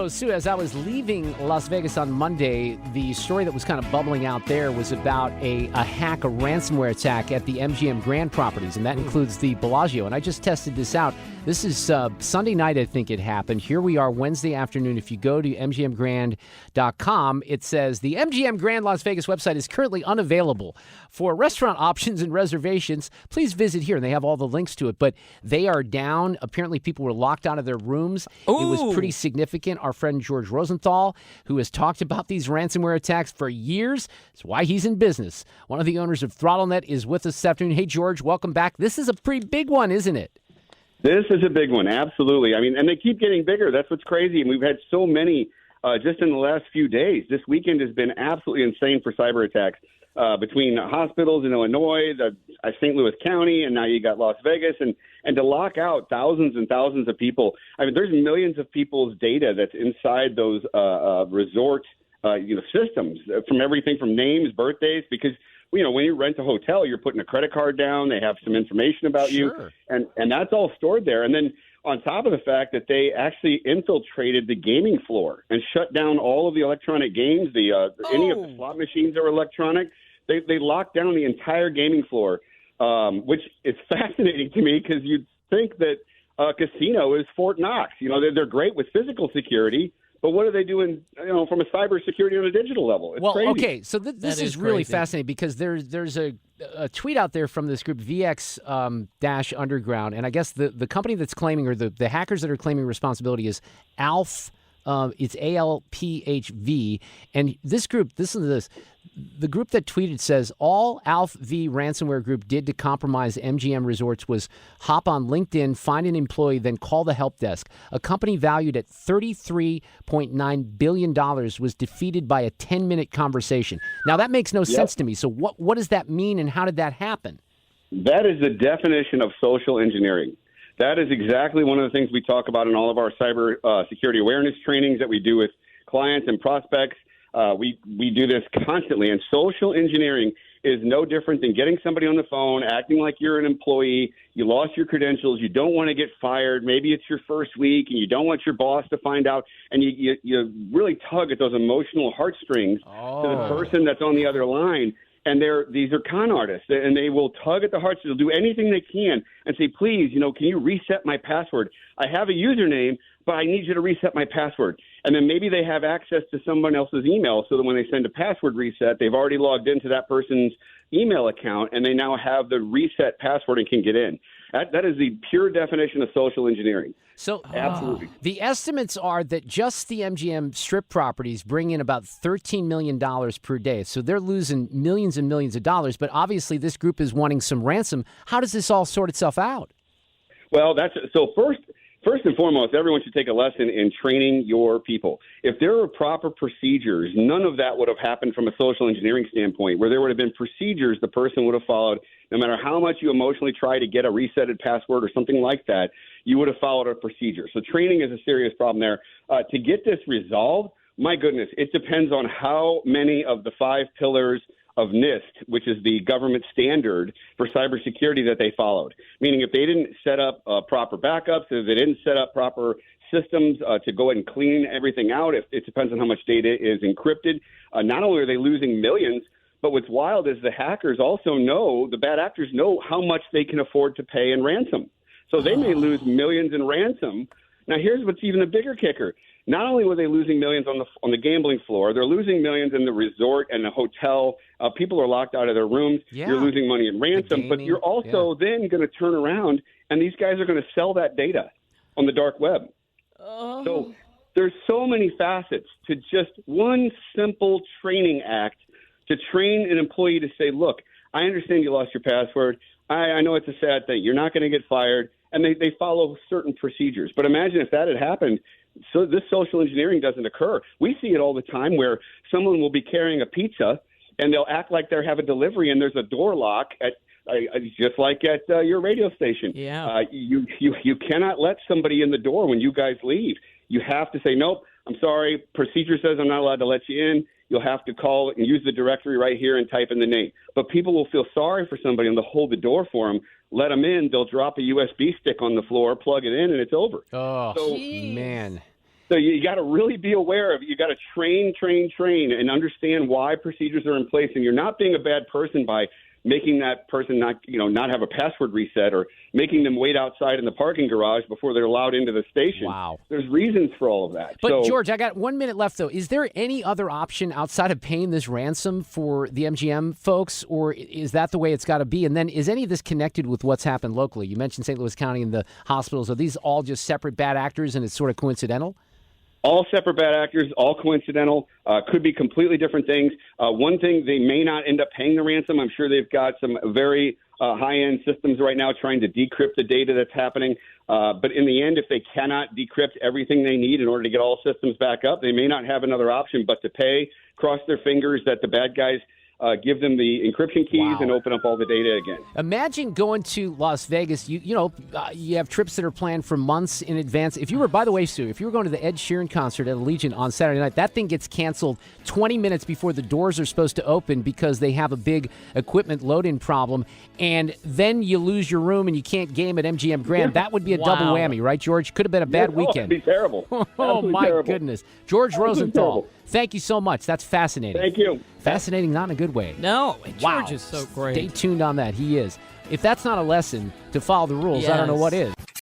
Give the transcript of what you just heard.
So, Sue, as I was leaving Las Vegas on Monday, the story that was kind of bubbling out there was about a ransomware attack at the MGM Grand Properties, and that includes the Bellagio. And I just tested this out. This is Sunday night, I think it happened. Here we are Wednesday afternoon. If you go to mgmgrand.com, it says the MGM Grand Las Vegas website is currently unavailable. For restaurant options and reservations, please visit here. And they have all the links to it. But they are down. Apparently, people were locked out of their rooms. Ooh. It was pretty significant. Our friend George Rosenthal, who has talked about these ransomware attacks for years, is why he's in business. One of the owners of ThrottleNet is with us this afternoon. Hey, George, welcome back. This is a pretty big one, isn't it? This is a big one, absolutely. I mean, and they keep getting bigger. That's what's crazy. And we've had so many just in the last few days. This weekend has been absolutely insane for cyber attacks between hospitals in Illinois, St. Louis County, and now you got Las Vegas. And to lock out thousands and thousands of people, I mean, there's millions of people's data that's inside those resort systems, from everything from names, birthdays, because when you rent a hotel, you're putting a credit card down. They have some information about you, and that's all stored there. And then on top of the fact that they actually infiltrated the gaming floor and shut down all of the electronic games, any of the slot machines that were electronic, they locked down the entire gaming floor, which is fascinating to me because you'd think that a casino is Fort Knox. They're great with physical security. But what are they doing, from a cybersecurity on a digital level? It's crazy. Okay, so this is really fascinating because there's a tweet out there from this group, VX Underground, and I guess the company that's claiming, or the hackers that are claiming responsibility is ALPH. It's ALPHV, and this group, listen to this. The group that tweeted says, all ALPHV ransomware group did to compromise MGM Resorts was hop on LinkedIn, find an employee, then call the help desk. A company valued at $33.9 billion was defeated by a 10-minute conversation. Now, that makes no sense to me. So what does that mean, and how did that happen? That is the definition of social engineering. That is exactly one of the things we talk about in all of our cyber security awareness trainings that we do with clients and prospects. We do this constantly, and social engineering is no different than getting somebody on the phone, acting like you're an employee. You lost your credentials. You don't want to get fired. Maybe it's your first week, and you don't want your boss to find out. And you really tug at those emotional heartstrings to the person that's on the other line. And these are con artists, and they will tug at the hearts. They'll do anything they can and say, please, can you reset my password? I have a username, but I need you to reset my password. And then maybe they have access to someone else's email so that when they send a password reset, they've already logged into that person's email account, and they now have the reset password and can get in. That is the pure definition of social engineering. So absolutely. The estimates are that just the MGM Strip properties bring in about $13 million per day. So they're losing millions and millions of dollars. But obviously this group is wanting some ransom. How does this all sort itself out? Well, First and foremost, everyone should take a lesson in training your people. If there were proper procedures, none of that would have happened from a social engineering standpoint, where there would have been procedures the person would have followed. No matter how much you emotionally try to get a resetted password or something like that, you would have followed a procedure. So training is a serious problem there. To get this resolved, my goodness, it depends on how many of the 5 pillars of NIST, which is the government standard for cybersecurity, that they followed. Meaning if they didn't set up proper backups, if they didn't set up proper systems to go ahead and clean everything out, it depends on how much data is encrypted. Not only are they losing millions, but what's wild is the hackers also know, the bad actors know how much they can afford to pay in ransom. So they may lose millions in ransom. Now, here's what's even a bigger kicker. Not only were they losing millions on the gambling floor, they're losing millions in the resort and the hotel. People are locked out of their rooms. Yeah. You're losing money in ransom, but you're also then going to turn around, and these guys are going to sell that data on the dark web. So there's so many facets to just one simple training act to train an employee to say, look, I understand you lost your password. I know it's a sad thing. You're not going to get fired. And they follow certain procedures. But imagine if that had happened, so this social engineering doesn't occur. We see it all the time where someone will be carrying a pizza and they'll act like they have a delivery and there's a door lock at just like at your radio station. Yeah. You cannot let somebody in the door when you guys leave. You have to say, nope, I'm sorry. Procedure says I'm not allowed to let you in. You'll have to call and use the directory right here and type in the name. But people will feel sorry for somebody and they'll hold the door for them, let them in. They'll drop a USB stick on the floor, plug it in, and it's over. Oh, man. So you got to really be aware of it. You got to train, and understand why procedures are in place. And you're not being a bad person by making that person not have a password reset or making them wait outside in the parking garage before they're allowed into the station. Wow. There's reasons for all of that. But, George, I got 1 minute left, though. Is there any other option outside of paying this ransom for the MGM folks, or is that the way it's got to be? And then is any of this connected with what's happened locally? You mentioned St. Louis County and the hospitals. Are these all just separate bad actors and it's sort of coincidental? All separate bad actors, all coincidental, could be completely different things. One thing, they may not end up paying the ransom. I'm sure they've got some very high-end systems right now trying to decrypt the data that's happening. But in the end, if they cannot decrypt everything they need in order to get all systems back up, they may not have another option but to pay, cross their fingers that the bad guys give them the encryption keys and open up all the data again. Imagine going to Las Vegas. You have trips that are planned for months in advance. If you were, by the way, Sue, if you were going to the Ed Sheeran concert at Allegiant on Saturday night, that thing gets canceled 20 minutes before the doors are supposed to open because they have a big equipment load-in problem, and then you lose your room and you can't game at MGM Grand. That would be a double whammy, right, George? Could have been a bad weekend. That'd be terrible. Oh, my goodness. George Rosenthal, terrible. thank you so much. That's fascinating. Thank you. Fascinating, not in a good way. No, George is so great. Stay tuned on that. He is. If that's not a lesson to follow the rules, I don't know what is.